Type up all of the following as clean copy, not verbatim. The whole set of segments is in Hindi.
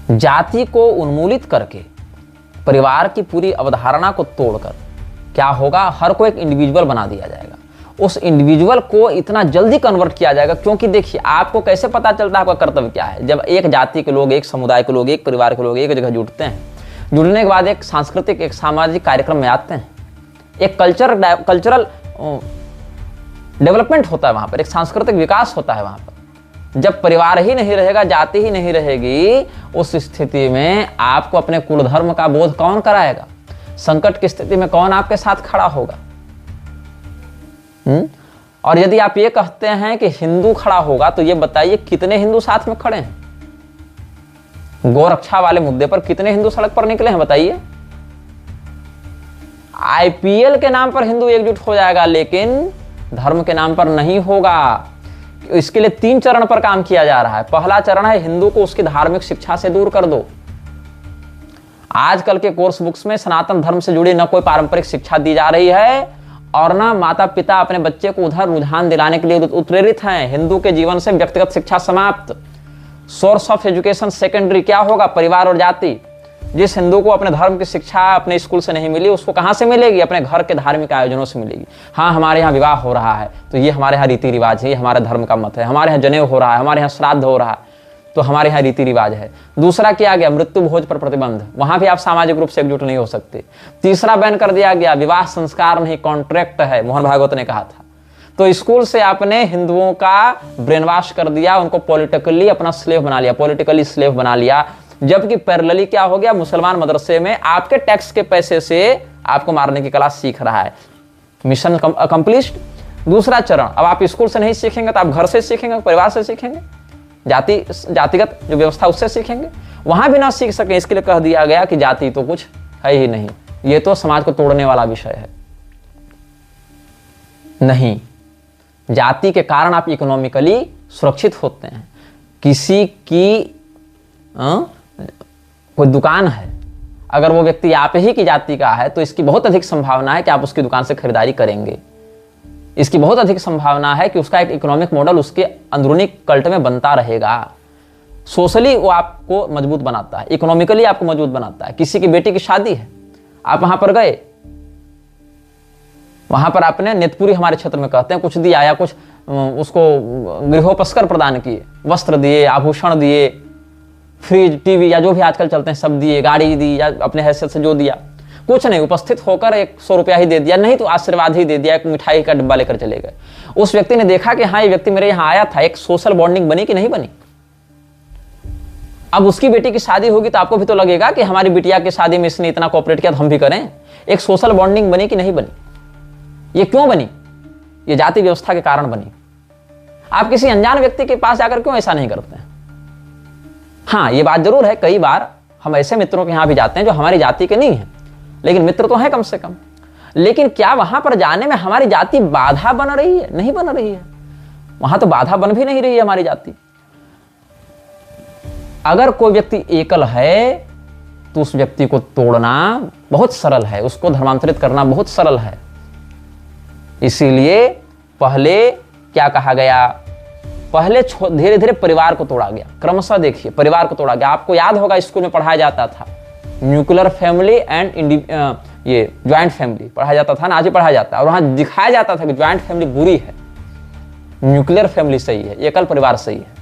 जाति को उन्मूलित करके परिवार की पूरी अवधारणा को तोड़कर क्या होगा, हर को एक इंडिविजुअल बना दिया जाएगा। उस इंडिविजुअल को इतना जल्दी कन्वर्ट किया जाएगा, क्योंकि देखिए आपको कैसे पता चलता है आपका कर्तव्य क्या है। जब एक जाति के लोग, एक समुदाय के लोग, एक परिवार के लोग एक जगह जुटते हैं, जुड़ने के बाद एक सांस्कृतिक, एक सामाजिक कार्यक्रम में आते हैं, एक कल्चरल डेवलपमेंट होता है वहां पर, एक सांस्कृतिक विकास होता है वहां पर। जब परिवार ही नहीं रहेगा, जाति ही नहीं रहेगी, उस स्थिति में आपको अपने कुल धर्म का बोध कौन कराएगा? संकट की स्थिति में कौन आपके साथ खड़ा होगा? और यदि आप ये कहते हैं कि हिंदू खड़ा होगा, तो ये बताइए कितने हिंदू साथ में खड़े हैं? गोरक्षा वाले मुद्दे पर कितने हिंदू सड़क पर निकले हैं बताइए? आईपीएल के नाम पर हिंदू एकजुट हो जाएगा, लेकिन धर्म के नाम पर नहीं होगा। इसके लिए 3 चरण पर काम किया जा रहा है। पहला चरण है हिंदू को उसकी धार्मिक शिक्षा से दूर कर दो। आजकल के कोर्स बुक्स में सनातन धर्म से जुड़ी न कोई पारंपरिक शिक्षा दी जा रही है, और ना माता पिता अपने बच्चे को उधर रुझान दिलाने के लिए उत्प्रेरित हैं। हिंदू के जीवन से व्यक्तिगत शिक्षा समाप्त। सोर्स ऑफ एजुकेशन सेकेंडरी क्या होगा? परिवार और जाति। जिस हिंदू को अपने धर्म की शिक्षा अपने स्कूल से नहीं मिली, उसको कहां से मिलेगी? अपने घर के धार्मिक आयोजनों से मिलेगी। हाँ, हमारे यहाँ विवाह हो रहा है तो ये हमारे यहाँ रीति रिवाज है, ये हमारे धर्म का मत है। हमारे यहाँ जनेऊ हो रहा है, हमारे यहाँ श्राद्ध हो रहा है, तो हमारे यहाँ रीति रिवाज है। दूसरा क्या गया? मृत्यु भोज पर प्रतिबंध, वहां भी आप सामाजिक रूप से एकजुट नहीं हो सकते। तीसरा बैन कर दिया गया, विवाह संस्कार नहीं कॉन्ट्रैक्ट है, मोहन भागवत ने कहा था। तो स्कूल से आपने हिंदुओं का ब्रेन वॉश कर दिया, उनको पॉलिटिकली अपना स्लेव बना लिया, पॉलिटिकली स्लेव बना लिया। जबकि पैरेलली क्या हो गया? मुसलमान मदरसे में आपके टैक्स के पैसे से आपको मारने की कला सीख रहा है। Mission accomplished. दूसरा चरण, अब आप स्कूल से नहीं सीखेंगे तो आप घर से सीखेंगे, परिवार से सीखेंगे, जातिगत जो व्यवस्था उससे सीखेंगे। वहां भी ना सीख सके, इसके लिए कह दिया गया कि जाति तो कुछ है ही नहीं, ये तो समाज को तोड़ने वाला विषय है। नहीं, जाति के कारण आप इकोनॉमिकली सुरक्षित होते हैं। किसी की कोई दुकान है, अगर वो व्यक्ति आप ही की जाति का है तो इसकी बहुत अधिक संभावना है कि आप उसकी दुकान से खरीदारी करेंगे। इसकी बहुत अधिक संभावना है कि उसका एक इकोनॉमिक मॉडल उसके अंदरूनी कल्ट में बनता रहेगा। सोशली वो आपको मजबूत बनाता है, इकोनॉमिकली आपको मजबूत बनाता है। किसी की बेटी की शादी है, आप वहां पर गए, वहां पर आपने नेतपुरी हमारे क्षेत्र में कहते हैं कुछ दिया, या कुछ उसको गृहोपस्कर प्रदान किए, वस्त्र दिए, आभूषण दिए, फ्रिज, टीवी या जो भी आजकल चलते हैं सब दिए, गाड़ी दी, या अपने हैसियत से जो दिया, कुछ नहीं, उपस्थित होकर 100 रुपया ही दे दिया, नहीं तो आशीर्वाद ही दे दिया, एक मिठाई का डिब्बा लेकर चले गए। उस व्यक्ति ने देखा कि हाँ ये व्यक्ति मेरे यहाँ आया था, एक सोशल बॉन्डिंग बनी कि नहीं बनी? अब उसकी बेटी की शादी होगी तो आपको भी तो लगेगा कि हमारी बिटिया की शादी में इसने इतना कोऑपरेट किया तो हम भी करें। एक सोशल बॉन्डिंग बनी कि नहीं बनी? ये क्यों बनी? ये जाति व्यवस्था के कारण बनी। आप किसी अनजान व्यक्ति के पास जाकर क्यों ऐसा नहीं करते हैं? हाँ, ये बात जरूर है, कई बार हम ऐसे मित्रों के यहां भी जाते हैं जो हमारी जाति के नहीं हैं, लेकिन मित्र तो हैं कम से कम। लेकिन क्या वहां पर जाने में हमारी जाति बाधा बन रही है? नहीं बन रही है। वहां तो बाधा बन भी नहीं रही है हमारी जाति। अगर कोई व्यक्ति एकल है तो उस व्यक्ति को तोड़ना बहुत सरल है, उसको धर्मांतरित करना बहुत सरल है। इसीलिए पहले क्या कहा गया? पहले धीरे धीरे परिवार को तोड़ा गया, क्रमशः देखिए परिवार को तोड़ा गया। आपको याद होगा स्कूल में पढ़ाया जाता था न्यूक्लियर फैमिली एंड ये ज्वाइंट फैमिली पढ़ाया जाता था ना, आज भी पढ़ाया जाता है। और वहां दिखाया जाता था कि ज्वाइंट फैमिली बुरी है, न्यूक्लियर फैमिली सही है, एकल परिवार सही है।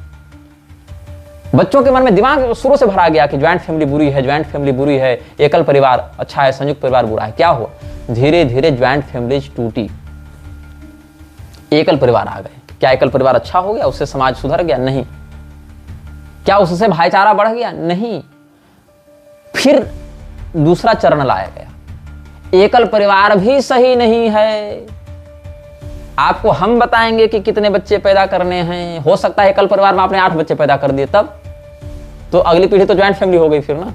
बच्चों के मन में दिमाग शुरू से भरा गया कि ज्वाइंट फैमिली बुरी है, ज्वाइंट फैमिली बुरी है, एकल परिवार अच्छा है, संयुक्त परिवार बुरा है। क्या हुआ? धीरे धीरे ज्वाइंट फैमिलीज टूटी, एकल परिवार आ गए। क्या एकल परिवार अच्छा हो गया? उससे समाज सुधर गया? नहीं। क्या उससे भाईचारा बढ़ गया? नहीं। फिर दूसरा चरण लाया गया, एकल परिवार भी सही नहीं है। आपको हम बताएंगे कि कितने बच्चे पैदा करने हैं। हो सकता है एकल परिवार में आपने 8 बच्चे पैदा कर दिए, तब तो अगली पीढ़ी तो ज्वाइंट फैमिली हो गई फिर ना।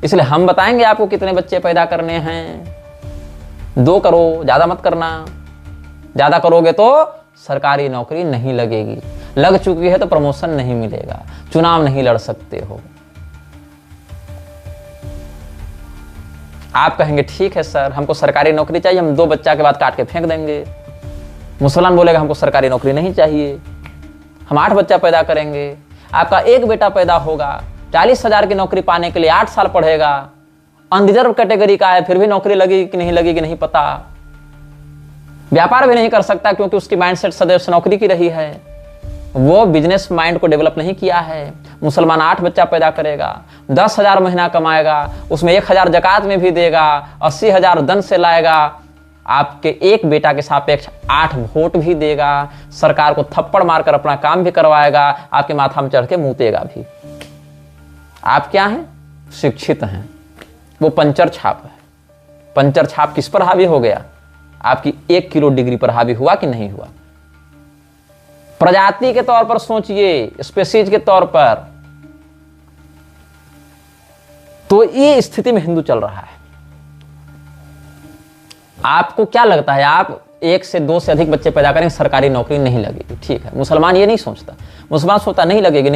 इसलिए हम बताएंगे आपको कितने बच्चे पैदा करने हैं। 2 करो, ज्यादा मत करना। ज्यादा करोगे तो सरकारी नौकरी नहीं लगेगी, लग चुकी है तो प्रमोशन नहीं मिलेगा, चुनाव नहीं लड़ सकते हो। आप कहेंगे ठीक है सर, हमको सरकारी नौकरी चाहिए, हम 2 बच्चा के बाद काट के फेंक देंगे। मुसलमान बोलेगा हमको सरकारी नौकरी नहीं चाहिए, हम 8 बच्चा पैदा करेंगे। आपका 1 बेटा पैदा होगा 40,000 की नौकरी पाने के लिए 8 साल पढ़ेगा। अनरिजर्व कैटेगरी का है, फिर भी नौकरी लगेगी कि नहीं पता। व्यापार भी नहीं कर सकता क्योंकि उसकी माइंडसेट सदैव से नौकरी की रही है। वो बिजनेस माइंड को डेवलप नहीं किया है। मुसलमान 8 बच्चा पैदा करेगा, 10,000 महीना कमाएगा, उसमें 1,000 जकात में भी देगा, 80,000 दन से लाएगा, आपके एक बेटा के सापेक्ष 8 वोट भी देगा, सरकार को थप्पड़ मारकर अपना काम भी करवाएगा, आपके माथा में चढ़ के मूतेगा भी। आप क्या हैं? शिक्षित हैं। वो पंचर छाप है। पंचर छाप किस पर हावी हो गया? आपकी 1 किलो डिग्री पर हावी हुआ कि नहीं हुआ? प्रजाति के तौर पर सोचिए, स्पेसीज के तौर पर। तो ये स्थिति में हिंदू चल रहा है। आपको क्या लगता है, आप 1 से 2 से अधिक बच्चे पैदा करेंगे, सरकारी नौकरी नहीं लगेगी, ठीक है। मुसलमान ये नहीं सोचता। मुसलमान सोचता नहीं लगेगी,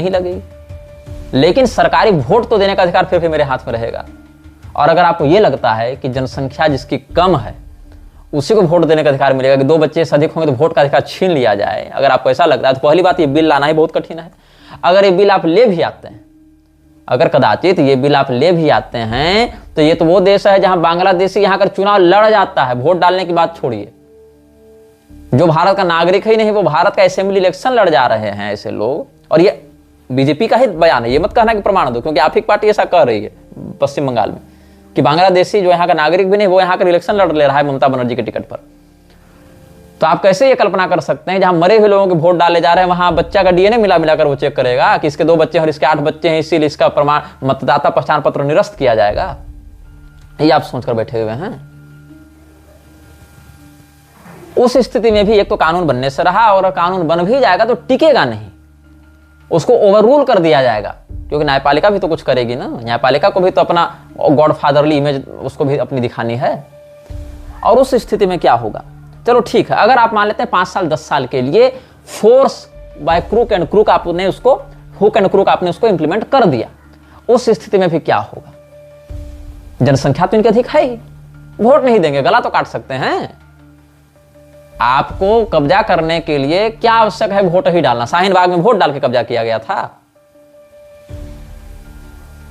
लेकिन सरकारी वोट तो देने का अधिकार फिर भी मेरे हाथ में रहेगा। और अगर आपको यह लगता है कि जनसंख्या जिसकी कम है उसी को वोट देने का अधिकार मिलेगा, कि 2 बच्चे से अधिक होंगे तो वोट का अधिकार छीन लिया जाए, अगर आपको ऐसा लगता है, तो पहली बात, ये बिल लाना ही बहुत कठिन है। अगर ये बिल आप ले भी आते हैं, अगर कदाचित ये बिल आप ले भी आते हैं, तो ये तो वो देश है जहां बांग्लादेशी यहां कर चुनाव लड़ जाता है। वोट डालने की बात छोड़िए, जो भारत का नागरिक ही नहीं, वो भारत का असेंबली इलेक्शन लड़ जा रहे हैं ऐसे लोग। और ये बीजेपी का ही बयान है, ये मत कहना कि प्रमाण दो, क्योंकि आप ही पार्टी ऐसा कर रही है पश्चिम बंगाल में, कि बांग्लादेशी जो यहाँ का नागरिक भी नहीं, वो यहाँ का इलेक्शन लड़ ले रहा है ममता बनर्जी के टिकट पर। तो आप कैसे ये कल्पना कर सकते हैं, जहां मरे हुए लोगों के वोट डाले जा रहे हैं, वहां बच्चा का डीएनए मिलाकर वो चेक करेगा कि इसके 2 बच्चे और इसके 8 बच्चे हैं, इसीलिए इसका प्रमाण मतदाता पहचान पत्र निरस्त किया जाएगा? ये आप सोचकर बैठे हुए हैं। उस स्थिति में भी एक तो कानून बनने से रहा, और कानून बन भी जाएगा तो टिकेगा नहीं, उसको ओवररूल कर दिया जाएगा, क्योंकि न्यायपालिका भी तो कुछ करेगी ना। न्यायपालिका को भी तो अपना गॉडफादरली इमेज उसको भी अपनी दिखानी है। और उस स्थिति में क्या होगा? चलो ठीक है, अगर आप मान लेते हैं 5 साल 10 साल के लिए force by crook and crook आपने उसको, हुक एंड क्रूक आपने उसको इंप्लीमेंट कर दिया, उस स्थिति में भी क्या होगा? जनसंख्या तो इनकी अधिक है ही, वोट नहीं देंगे, गला तो काट सकते हैं। आपको कब्जा करने के लिए क्या आवश्यक है? वोट ही डालना। शाहीन बाग में वोट डाल के कब्जा किया गया था।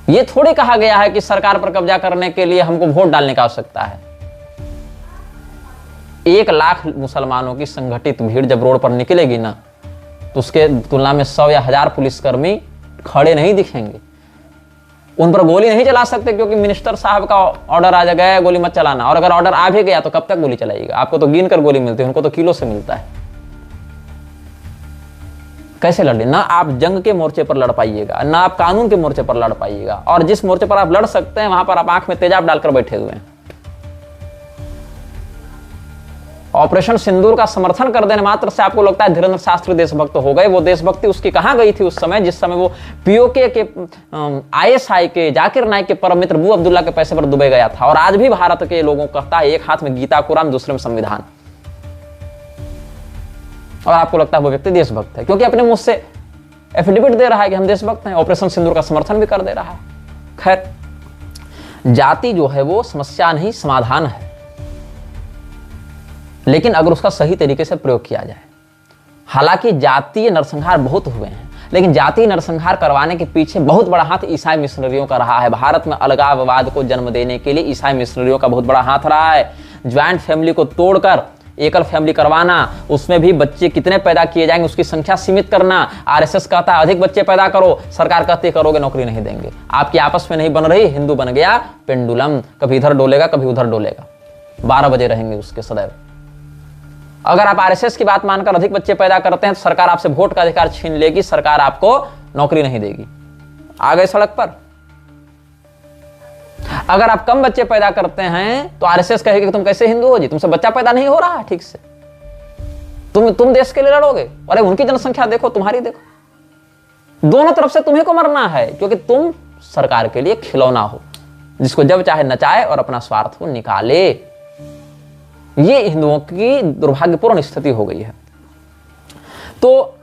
यह थोड़ी कहा गया है कि सरकार पर कब्जा करने के लिए हमको वोट डालने की आवश्यकता है। 1 लाख मुसलमानों की संगठित भीड़ जब रोड पर निकलेगी ना, तो उसके तुलना में 100 या 1000 पुलिसकर्मी खड़े नहीं दिखेंगे। उन पर गोली नहीं चला सकते, क्योंकि मिनिस्टर साहब का ऑर्डर आ गया, गोली मत चलाना। और अगर ऑर्डर आ भी गया तो कब तक गोली चलाएगा? आपको तो गिन कर गोली मिलती है, उनको तो किलो से मिलता है। कैसे लड़े? ना आप जंग के मोर्चे पर लड़ पाइएगा, ना आप कानून के मोर्चे पर लड़ पाइएगा। और जिस मोर्चे पर आप लड़ सकते हैं, वहां पर आप आंख में तेजाब डालकर बैठे हुए हैं। ऑपरेशन सिंदूर का समर्थन कर देने मात्र से आपको लगता है धीरेन्द्र शास्त्री देशभक्त हो गए। वो देशभक्ति उसकी कहां गई थी उस समय, जिस समय वो पीओके के आईएसआई के जाकिर नाइक के परम मित्र अबू अब्दुल्ला के पैसे पर दुबई गया था। और आज भी भारत के लोगों को कहता है एक हाथ में गीता कुरान, दूसरे में संविधान। और आपको लगता है वो व्यक्ति देशभक्त है, क्योंकि अपने मुंह से एफिडेविट दे रहा है कि हम देशभक्त हैं, ऑपरेशन सिंदूर का समर्थन भी कर दे रहा है। खैर, जाति जो है वो समस्या नहीं, समाधान है, लेकिन अगर उसका सही तरीके से प्रयोग किया जाए। हालांकि जातीय नरसंहार बहुत हुए हैं, लेकिन जातीय नरसंहार करवाने के पीछे बहुत बड़ा हाथ ईसाई मिशनरियों का रहा है। भारत में अलगाववाद को जन्म देने के लिए ईसाई मिशनरियों का बहुत बड़ा हाथ रहा है। ज्वाइंट फैमिली को तोड़कर एकल फैमिली करवाना, उसमें भी बच्चे कितने पैदा किए जाएंगे उसकी संख्या सीमित करना। आरएसएस कहता है अधिक बच्चे पैदा करो, सरकार कहती है करोगे नौकरी नहीं देंगे। आपकी आपस में नहीं बन रही, हिंदू बन गया पेंडुलम, कभी इधर डोलेगा कभी उधर डोलेगा, 12 बजे रहेंगे उसके सदैव। अगर आप आरएसएस की बात मानकर अधिक बच्चे पैदा करते हैं तो सरकार आपसे वोट का अधिकार छीन लेगी, सरकार आपको नौकरी नहीं देगी। आ गए सड़क पर। अगर आप कम बच्चे पैदा करते हैं तो आरएसएस कहेगी कि तुम कैसे हिंदू हो जी, तुमसे बच्चा पैदा नहीं हो रहा ठीक से, तुम देश के लिए लड़ोगे। अरे उनकी जनसंख्या देखो, तुम्हारी देखो, दोनों तरफ से तुम्हें को मरना है, क्योंकि तुम सरकार के लिए खिलौना हो, जिसको जब चाहे नचाए और अपना स्वार्थ को निकाले। ये हिंदुओं की दुर्भाग्यपूर्ण स्थिति हो गई है। तो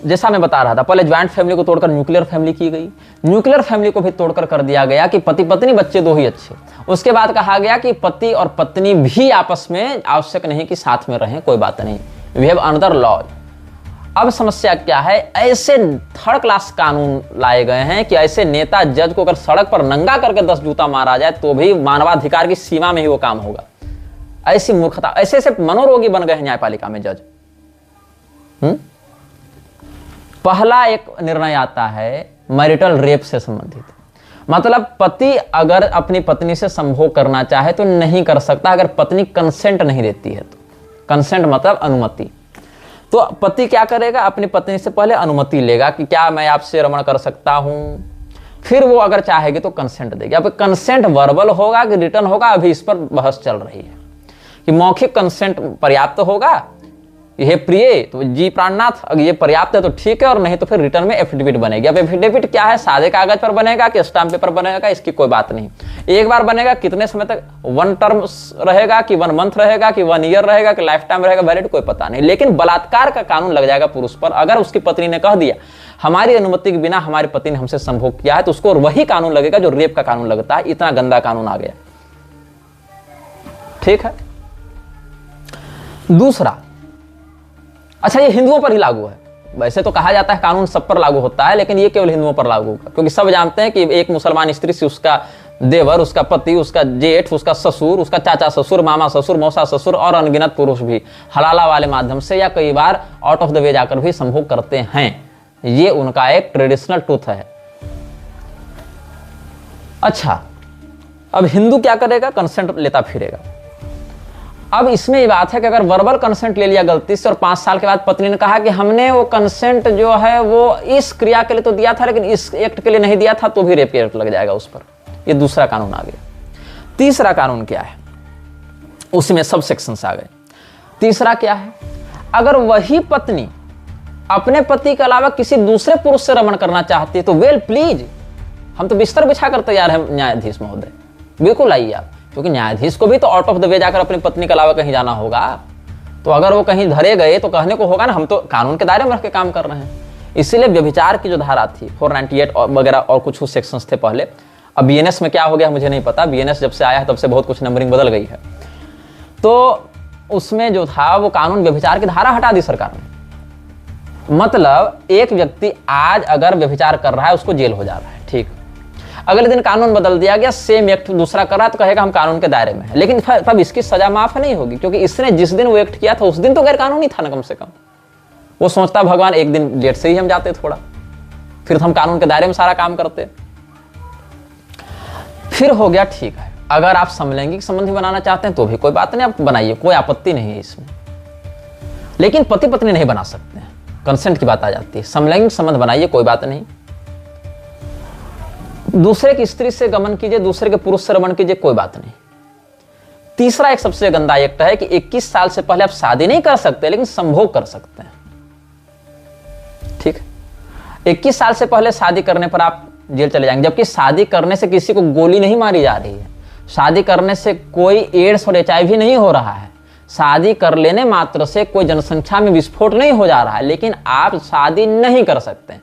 जैसा मैं बता रहा था, पहले ज्वाइंट फैमिली को तोड़कर न्यूक्लियर फैमिली की गई, न्यूक्लियर फैमिली को भी तोड़कर कर दिया गया कि पति पत्नी बच्चे 2 ही अच्छे। उसके बाद कहा गया कि पति और पत्नी भी आपस में आवश्यक नहीं कि साथ में रहें, कोई बात नहीं, वी हैव अनदर लॉ। अब समस्या क्या है, ऐसे थर्ड क्लास कानून लाए गए हैं कि ऐसे नेता जज को अगर सड़क पर नंगा करके 10 जूता मारा जाए तो भी मानवाधिकार की सीमा में ही वो काम होगा। ऐसी मूर्खता, ऐसे ऐसे मनोरोगी बन गए हैं न्यायपालिका में जज। पहला एक निर्णय आता है मैरिटल रेप से संबंधित, मतलब पति अगर अपनी पत्नी से संभोग करना चाहे तो नहीं कर सकता अगर पत्नी कंसेंट नहीं देती है तो। कंसेंट मतलब अनुमति। तो पति क्या करेगा, अपनी पत्नी से पहले अनुमति लेगा कि क्या मैं आपसे रमण कर सकता हूं, फिर वो अगर चाहेगी तो कंसेंट देगी। अब कंसेंट वर्बल होगा कि रिटर्न होगा, अभी इस पर बहस चल रही है कि मौखिक कंसेंट पर्याप्त होगा, यह प्रिय तो जी प्राणनाथ, अगर ये पर्याप्त है तो ठीक है, और नहीं तो फिर रिटर्न में एफिडेविट बनेगी। अब एफिडेविट क्या है, सादे कागज पर बनेगा कि स्टाम्प पेपर बनेगा, इसकी कोई बात नहीं। एक बार बनेगा, कितने समय तक, 1 टर्म रहेगा कि 1 मंथ रहेगा कि 1 ईयर रहेगा कि लाइफ टाइम रहेगा, वैलिड कोई पता नहीं। लेकिन बलात्कार का कानून लग जाएगा पुरुष पर। अगर उसकी पत्नी ने कह दिया हमारी अनुमति के बिना हमारी पति ने हमसे संभोग किया है, तो उसको वही कानून लगेगा जो रेप का कानून लगता है। इतना गंदा कानून आ गया। ठीक है। दूसरा, अच्छा ये हिंदुओं पर ही लागू है। वैसे तो कहा जाता है कानून सब पर लागू होता है, लेकिन ये केवल हिंदुओं पर लागू होगा, क्योंकि सब जानते हैं कि एक मुसलमान स्त्री से उसका देवर, उसका पति, उसका जेठ, उसका ससुर, उसका चाचा ससुर, मामा ससुर, मौसा ससुर और अनगिनत पुरुष भी हलाला वाले माध्यम से या कई बार आउट ऑफ द वे जाकर भी संभोग करते हैं। ये उनका एक ट्रेडिशनल ट्रूथ है। अच्छा, अब हिंदू क्या करेगा, कंसेंट लेता फिरेगा। अब इसमें ये बात है कि अगर वर्बल कंसेंट ले लिया गलती से और 5 साल के बाद पत्नी ने कहा कि हमने वो कंसेंट जो है वो इस क्रिया के लिए तो दिया था लेकिन इस एक्ट के लिए नहीं दिया था, तो भी रेप एक्ट लग जाएगा उस पर। ये दूसरा कानून आ गया। तीसरा कानून क्या है, उसमें सब सेक्शंस आ गए। तीसरा क्या है, अगर वही पत्नी अपने पति के अलावा किसी दूसरे पुरुष से रमण करना चाहती है तो वेल प्लीज, हम तो बिस्तर बिछा कर तैयार है न्यायाधीश महोदय, बिल्कुल आइए आप, क्योंकि न्यायाधीश को भी तो आउट ऑफ द वे जाकर अपनी पत्नी के अलावा कहीं जाना होगा। तो अगर वो कहीं धरे गए तो कहने को होगा ना हम तो कानून के दायरे में रख के काम कर रहे हैं। इसीलिए व्यभिचार की जो धारा थी 498 वगैरह और कुछ सेक्शंस थे पहले, अब बीएनएस में क्या हो गया मुझे नहीं पता, बीएनएस जब से आया है तब से बहुत कुछ नंबरिंग बदल गई है। तो उसमें जो था वो कानून व्यभिचार की धारा हटा दी सरकार ने। मतलब एक व्यक्ति आज अगर व्यभिचार कर रहा है उसको जेल हो जा रहा है, ठीक, अगले दिन कानून बदल दिया गया, सेम एक्ट दूसरा कर रहा है तो कहेगा हम कानून के दायरे में है, लेकिन तब इसकी सजा माफ नहीं होगी, क्योंकि इसने जिस दिन वो एक्ट किया था उस दिन तो गैर कानूनी था ना कम से कम। वो सोचता भगवान एक दिन लेट से ही हम जाते थोड़ा, फिर तो हम कानून के दायरे में सारा काम करते। फिर हो गया, ठीक है, अगर आप समलैंगिक संबंध ही बनाना चाहते हैं तो भी कोई बात नहीं, आप बनाइए, कोई आपत्ति नहीं है इसमें, लेकिन पति पत्नी नहीं बना सकते हैं, कंसेंट की बात आ जाती है। समलैंगिक संबंध बनाइए, कोई बात नहीं, दूसरे की स्त्री से गमन कीजिए, दूसरे के पुरुष से रमण कीजिए, कोई बात नहीं। तीसरा एक सबसे गंदा एक्ट है कि 21 साल से पहले आप शादी नहीं कर सकते लेकिन संभोग कर सकते हैं। ठीक है, 21 साल से पहले शादी करने पर आप जेल चले जाएंगे, जबकि शादी करने से किसी को गोली नहीं मारी जा रही है, शादी करने से कोई एड्स और HIV नहीं हो रहा है, शादी कर लेने मात्र से कोई जनसंख्या में विस्फोट नहीं हो जा रहा है, लेकिन आप शादी नहीं कर सकते।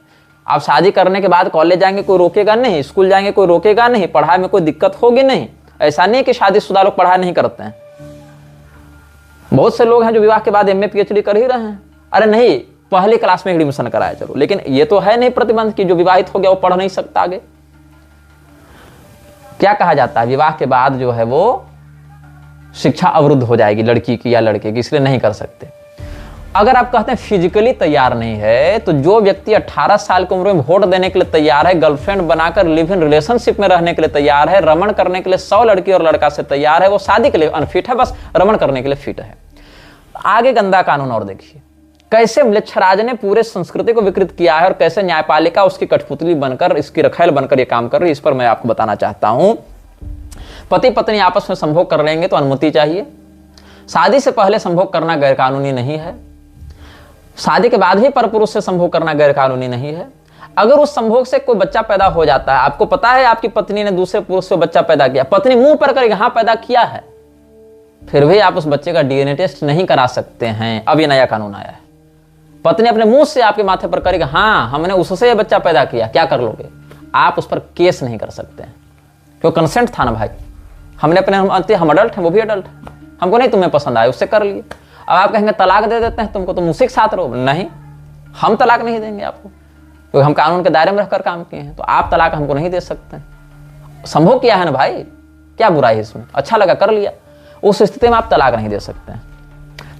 आप शादी करने के बाद कॉलेज जाएंगे कोई रोकेगा नहीं, स्कूल जाएंगे कोई रोकेगा नहीं, पढ़ाई में कोई दिक्कत होगी नहीं। ऐसा नहीं कि शादीशुदा लोग पढ़ाई नहीं करते हैं, बहुत से लोग हैं जो विवाह के बाद MA PhD कर ही रहे हैं। अरे नहीं, पहली क्लास में एडमिशन कराया चलो, लेकिन ये तो है नहीं प्रतिबंध कि जो विवाहित हो गया वो पढ़ नहीं सकता आगे। क्या कहा जाता है, विवाह के बाद जो है वो शिक्षा अवरुद्ध हो जाएगी लड़की की या लड़के की, इसलिए नहीं कर सकते। अगर आप कहते हैं फिजिकली तैयार नहीं है, तो जो व्यक्ति 18 साल की उम्र में वोट देने के लिए तैयार है, गर्लफ्रेंड बनाकर लिव इन रिलेशनशिप में रहने के लिए तैयार है, रमण करने के लिए 100 लड़की और लड़का से तैयार है, वो शादी के लिए अनफिट है, बस रमण करने के लिए फिट है। आगे गंदा कानून और देखिए, कैसे म्लेच्छराज ने पूरे संस्कृति को विकृत किया है और कैसे न्यायपालिका उसकी कठपुतली बनकर, इसकी रखेल बनकर ये काम कर रही है। इस पर मैं आपको बताना चाहता हूं। पति पत्नी आपस में संभोग कर लेंगे तो अनुमति चाहिए। शादी से पहले संभोग करना गैरकानूनी नहीं है, शादी के बाद ही परपुरुष से संभोग करना गैरकानूनी नहीं है। अगर उस संभोग से कोई बच्चा पैदा हो जाता है, आपको पता है आपकी पत्नी ने दूसरे पुरुष से बच्चा पैदा किया, पत्नी मुंह पर करेगी हाँ पैदा किया है, फिर भी आप उस बच्चे का DNA टेस्ट नहीं करा सकते हैं। अब ये नया कानून आया है, पत्नी अपने मुंह से आपके माथे पर करेगी हाँ हमने उससे ये बच्चा पैदा किया, क्या कर लोगे आप? उस पर केस नहीं कर सकते हैं, क्यों? कंसेंट था ना भाई, हमने अपने हम अडल्ट हैं, वो भी अडल्ट है, हमको नहीं तुम्हें पसंद आया उससे कर लिए। अब आप कहेंगे तलाक दे देते हैं तुमको, तुम उसी के साथ रहो, नहीं, हम तलाक नहीं देंगे आपको, क्योंकि हम कानून के दायरे में रहकर काम किए हैं, तो आप तलाक हमको नहीं दे सकते। संभोग किया है ना भाई, क्या बुराई है इसमें, अच्छा लगा कर लिया, उस स्थिति में आप तलाक नहीं दे सकते हैं।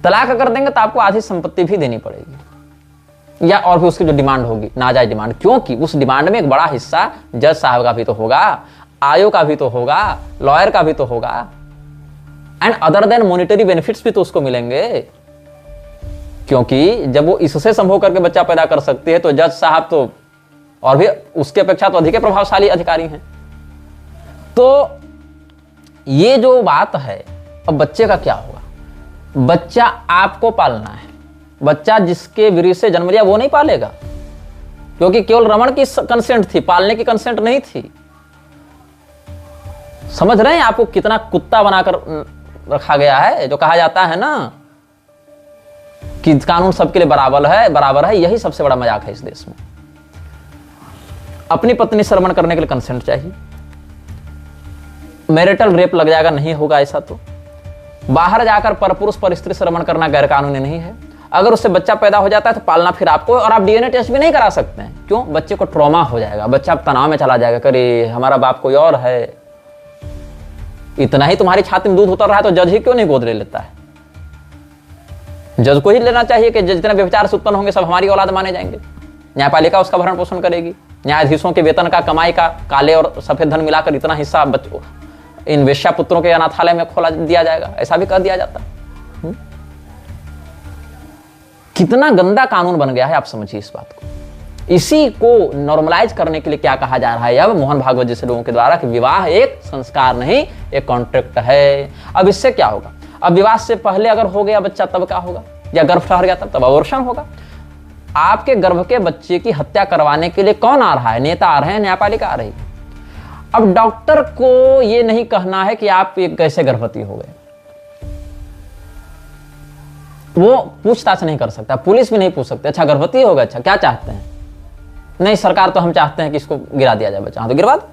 तलाक अगर देंगे तो आपको आधी संपत्ति भी देनी पड़ेगी, या और भी उसकी जो डिमांड होगी, नाजायज डिमांड, क्योंकि उस डिमांड में एक बड़ा हिस्सा जज साहब का भी तो होगा, आयोग का भी तो होगा, लॉयर का भी तो होगा, and other than monetary benefits भी तो उसको मिलेंगे, क्योंकि जब वो इससे संभोग करके बच्चा पैदा कर सकती है तो जज साहब तो और भी उसके अपेक्षा तो अधिक प्रभावशाली अधिकारी हैं। तो ये जो बात है, अब बच्चे का क्या होगा? बच्चा आपको पालना है, बच्चा जिसके वीर्य से जन्म लिया वो नहीं पालेगा, क्योंकि केवल रमण की कंसेंट थी, पालने की कंसेंट नहीं थी। समझ रहे हैं आपको कितना कुत्ता बनाकर रखा गया है? जो कहा जाता है ना कि कानून सबके लिए बराबर है, यही सबसे बड़ा मजाक है इस देश में। अपनी पत्नी से रमण करने के लिए कंसेंट चाहिए, मैरिटल रेप लग जाएगा, नहीं होगा ऐसा तो। बाहर जाकर परपुरुष पर स्त्री से रमण करना गैर कानूनी नहीं है। अगर उससे बच्चा पैदा हो जाता है तो पालना फिर आपको, और आप डीएनए टेस्ट भी नहीं करा सकते हैं। क्यों? बच्चे को ट्रॉमा हो जाएगा, बच्चा तनाव में चला जाएगा, करे हमारा बाप कोई और है। इतना ही तुम्हारी छाती में दूध उतर रहा है तो जज ही क्यों नहीं गोद ले लेता है? जज को ही लेना चाहिए कि जितने व्यभिचार से उत्पन्न होंगे सब हमारी औलाद माने जाएंगे। न्यायपालिका उसका भरण पोषण करेगी, न्यायाधीशों के वेतन का, कमाई का, काले और सफेद धन मिलाकर इतना हिस्सा इन वेश्या पुत्रों के अनाथालय में खोला दिया जाएगा, ऐसा भी कर दिया जाता है। कितना गंदा कानून बन गया है, आप समझिए इस बात को। इसी को नॉर्मलाइज करने के लिए क्या कहा जा रहा है अब मोहन भागवत जैसे लोगों के द्वारा कि विवाह एक संस्कार नहीं, एक कॉन्ट्रैक्ट है। अब इससे क्या होगा? अब विवाह से पहले अगर हो गया बच्चा तब क्या होगा? या गर्भ ठहर गया तब अबॉर्शन होगा। आपके गर्भ के बच्चे की हत्या करवाने के लिए कौन आ रहा है? नेता आ रहे हैं, न्यायपालिका आ रही है। अब डॉक्टर को यह नहीं कहना है कि आप कैसे गर्भवती हो गए, वो पूछताछ नहीं कर सकता, पुलिस भी नहीं पूछ सकते। अच्छा गर्भवती हो गए, अच्छा क्या चाहते हैं? नहीं सरकार तो हम चाहते हैं कि इसको गिरा दिया जाए बच्चा। हाँ तो गिरवा दो।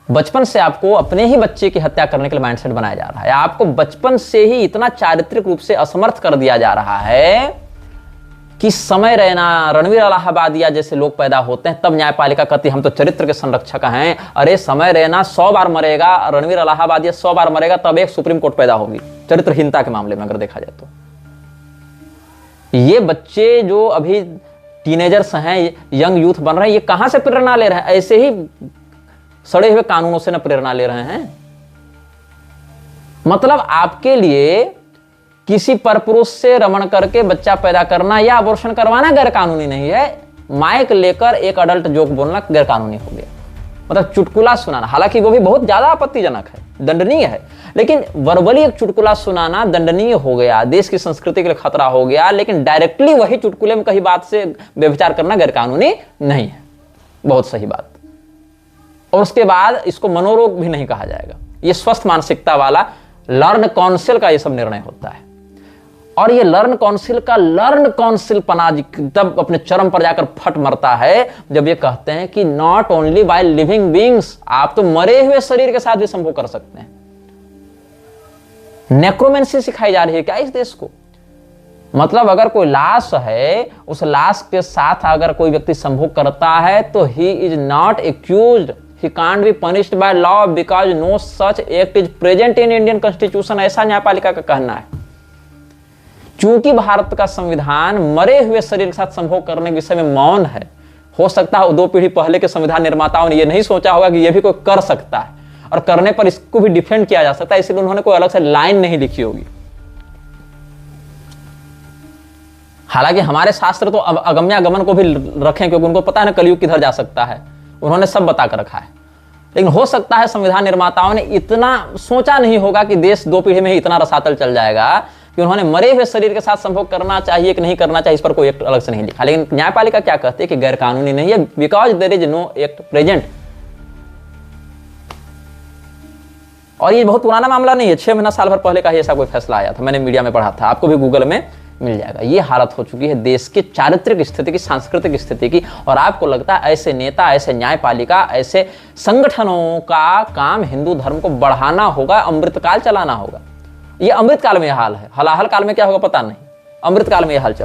बचपन से आपको अपने ही बच्चे की हत्या करने के लिए माइंडसेट बनाया जा रहा है। आपको बचपन से ही इतना चारित्रिक रूप से असमर्थ कर दिया जा रहा है कि समय रहना, रणवीर इलाहाबादिया जैसे लोग पैदा होते हैं तब न्यायपालिका कहती हम तो चरित्र के संरक्षक हैं। अरे समय रहना 100 बार मरेगा, रणवीर इलाहाबादिया 100 बार मरेगा तब एक सुप्रीम कोर्ट पैदा होगी चरित्रहीनता के मामले में अगर देखा जाए तो। ये बच्चे जो अभी टीनेजर्स हैं, यंग यूथ बन रहे हैं, ये कहां से प्रेरणा ले रहे हैं? ऐसे ही सड़े हुए कानूनों से न प्रेरणा ले रहे हैं। मतलब आपके लिए किसी परपुरुष से रमण करके बच्चा पैदा करना या अबॉर्शन करवाना गैर कानूनी नहीं है, माइक लेकर एक अडल्ट जोक बोलना गैर कानूनी हो गया। मतलब चुटकुला सुनाना, हालांकि वो भी बहुत ज्यादा आपत्तिजनक है, दंडनीय है, लेकिन वर्बली एक चुटकुला सुनाना दंडनीय हो गया, देश की संस्कृति के लिए खतरा हो गया। लेकिन डायरेक्टली वही चुटकुले में कहीं बात से व्यभिचार करना गैर कानूनी नहीं है। बहुत सही बात। और उसके बाद इसको मनोरोग भी नहीं कहा जाएगा, ये स्वस्थ मानसिकता वाला लर्न काउंसिल का ये सब निर्णय होता है। और ये लर्न काउंसिल पना तब अपने चरम पर जाकर फट मरता है जब ये कहते हैं कि not only by living beings, आप तो मरे हुए शरीर के साथ भी संभोग कर सकते हैं। नेक्रोमेंसी सिखाई जा रही है क्या इस देश को? मतलब अगर कोई लाश है, उस लाश के साथ अगर कोई व्यक्ति संभोग करता है तो he is not accused, he can't be punished by law because no such act is present in Indian constitution, ऐसा न्यायपालिका का कहना है। चूंकि भारत का संविधान मरे हुए शरीर के साथ संभोग करने के विषय में मौन है, हो सकता है 2 पीढ़ी पहले के संविधान निर्माताओं ने यह नहीं सोचा होगा कि यह भी कोई कर सकता है और करने पर इसको भी डिफेंड किया जा सकता है, इसलिए उन्होंने कोई अलग से लाइन नहीं लिखी होगी। हालांकि हमारे शास्त्र तो अब अगम्यागमन को भी रखें क्योंकि उनको पता है ना कलयुग किधर जा सकता है, उन्होंने सब बता कर रखा है। लेकिन हो सकता है संविधान निर्माताओं ने इतना सोचा नहीं होगा कि देश 2 पीढ़ी में ही इतना रसातल चल जाएगा कि उन्होंने मरे हुए शरीर के साथ संभोग करना चाहिए कि नहीं करना चाहिए इस पर कोई एक्ट अलग से नहीं लिखा। लेकिन न्यायपालिका क्या कहती है कि गैर कानूनी नहीं है because there is no act present. और ये बहुत पुराना मामला नहीं है, 6 महीना साल भर पहले का ही ऐसा कोई फैसला आया था, मैंने मीडिया में पढ़ा था, आपको भी गूगल में मिल जाएगा। ये हालत हो चुकी है देश की चारित्रिक स्थिति की, सांस्कृतिक स्थिति की। और आपको लगता है ऐसे नेता, ऐसे न्यायपालिका, ऐसे संगठनों का काम हिंदू धर्म को बढ़ाना होगा, अमृतकाल चलाना होगा। ये अमृतकाल में यह हाल है, हलाहल काल में क्या होगा पता नहीं, अमृतकाल में यह हाल चल रहा है।